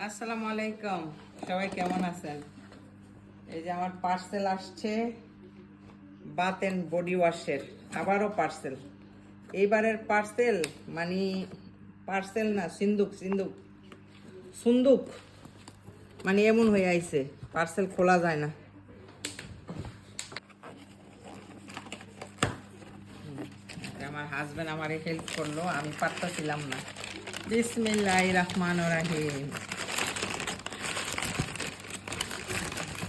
আসসালামু আলাইকুম, সবাই কেমন আছেন? এই যে আমার পার্সেল আসছে বাথ এন্ড বডি ওয়াশের, আবারও পার্সেল। এইবারের পার্সেল মানে পার্সেল না, সিন্দুক সিন্দুক সুন্দুক, মানে এমন হয়ে আইছে পার্সেল খোলা যায় না। আমার হাজবেন্ড আমারে হেল্প করলো, আমি পারতাছিলাম না। বিসমিল্লাহির রহমানির রহিম,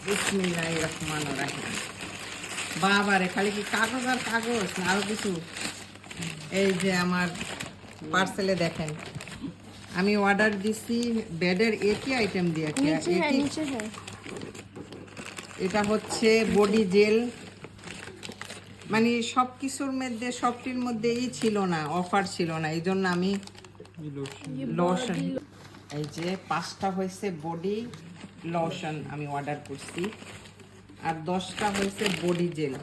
বিসমিল্লাহির রহমানির রহিম। বাবারে, খালি কি কাগজ আর কাগজ না আরো কিছু? এই যে আমার পার্সেলে দেখেন, আমি অর্ডার দিছি বেডের একই আইটেম দিয়ে। এটা হচ্ছে বডি জেল, মানে সব কিছুর মধ্যে সবটির মধ্যেই ছিল না, অফার ছিল না, এই জন্য আমি লোশন, এই যে 5টা হয়েছে বডি লোশন আমি অর্ডার করছি, আর 10টা হয়েছে बॉडी जेल।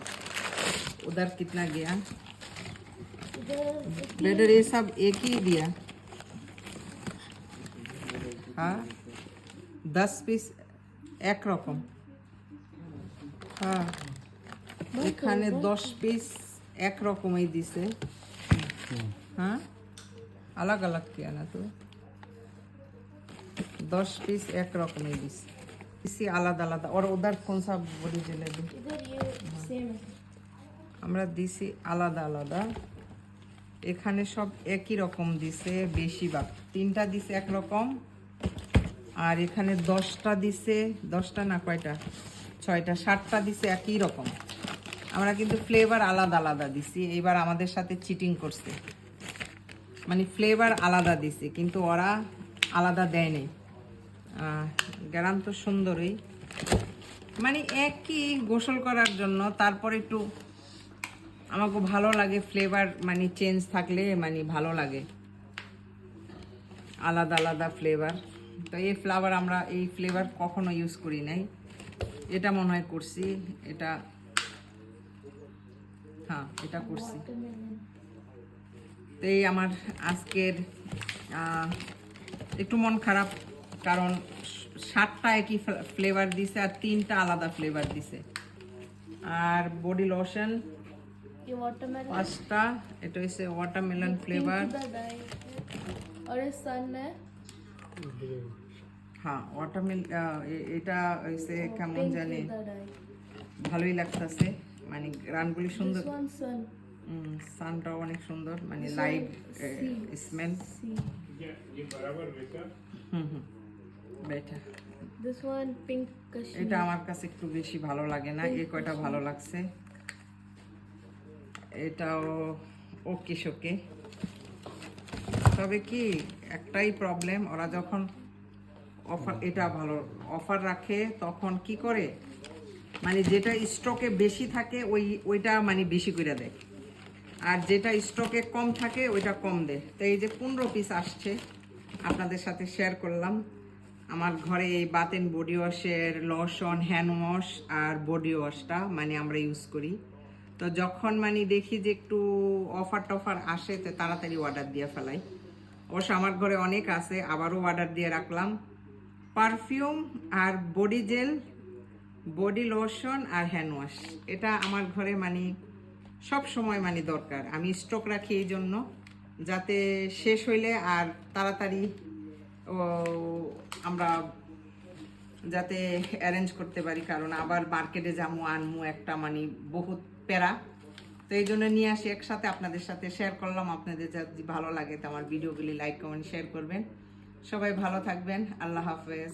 उधर कितना गया? बेटर ये सब एक ही दिया। हाँ 10 পিস একরকম। হ্যাঁ এখানে 10 পিস একরকমই দিছে। हाँ अलग अलग किया ना तो 10 পিস একরকমই দিছে, इसी আলাদা আলাদা। और उधर कौन सा बॉडी जेल है? इधर ये सेम है। আমরা দিছি আলাদা আলাদা, এখানে সব একই রকম দিছে বেশিরভাগ। 3টা দিছে একরকম, আর এখানে 10টা দিছে, 10টা না কয়টা, 6টা 7টা দিছে একই রকম। আমরা কিন্তু ফ্লেভার আলাদা আলাদা দিছি, এইবার আমাদের সাথে চিটিং করছে, মানে ফ্লেভার আলাদা দিছে কিন্তু ওরা আলাদা দেয়নি। গ্রাম তো সুন্দরই, মানে একই গোসল করার জন্য। তারপর একটু আমাকে ভালো লাগে ফ্লেভার, মানে চেঞ্জ থাকলে মানে ভালো লাগে, আলাদা আলাদা ফ্লেভার। তো এই ফ্লেভার আমরা এই ফ্লেভার কখনো ইউজ করি নাই, এটা মনে হয় করছি, এটা হ্যাঁ এটা করছি। তো এই আমার আজকের একটু মন খারাপ, কারণ 7টা একই ফ্লেভার দিছে আর 3টা আলাদা ফ্লেভার দিছে। আর বডি লোশন ये वाटरमेलन 5টা, এটা হচ্ছে ওয়াটারমেলন ফ্লেভার। और ये सन है। হ্যাঁ ওয়াটারমেলন, এটা হচ্ছে কেমন Pink জানি, with the dye। ভালোই লাগতেছে, মানে গ্রানগুলি সুন্দর। This one sun। সানটাও অনেক সুন্দর, মানে This light one smell. sea। ये बराबर बेटा। হুম বেটা, This one pink kashmir। এটা আমার কাছে একটু বেশি ভালো লাগে না, এই কয়টা ভালো লাগছে। এটাও ওকে শোকে, তবে কি একটাই প্রবলেম, ওরা যখন অফার, এটা ভালো অফার রাখে তখন কি করে, মানে যেটা স্টকে বেশি থাকে ওইটা মানে বেশি করে দেয়, আর যেটা স্টকে কম থাকে ওইটা কম দেয়। তো এই যে 15 পিস আসছে, আপনাদের সাথে শেয়ার করলাম। আমার ঘরে এই বাথ এন্ড বডি ওয়াশের লোশন, হ্যান্ড ওয়াশ আর বডি ওয়াশটা মানে আমরা ইউজ করি। তো যখন মানে দেখি যে একটু অফার টফার আসে, তো তাড়াতাড়ি অর্ডার দিয়ে ফেলাই। অবশ্য আমার ঘরে অনেক আছে, আবারও অর্ডার দিয়ে রাখলাম। পারফিউম আর বডি জেল, বডি লোশন আর হ্যান্ড ওয়াশ, এটা আমার ঘরে মানে সব সময় মানে দরকার। আমি স্টক রাখি এই জন্য, যাতে শেষ হইলে আর তাড়াতাড়ি আমরা যাতে অ্যারেঞ্জ করতে পারি, কারণ আবার মার্কেটে যাবো আনমু একটা মানে বহুত প্যারা। তো এই জন্য নিয়ে আসি একসাথে, আপনাদের সাথে শেয়ার করলাম। আপনাদের যদি ভালো লাগে তো আমার ভিডিওগুলি লাইক কমেন্ট শেয়ার করবেন। সবাই ভালো থাকবেন, আল্লাহ হাফেজ।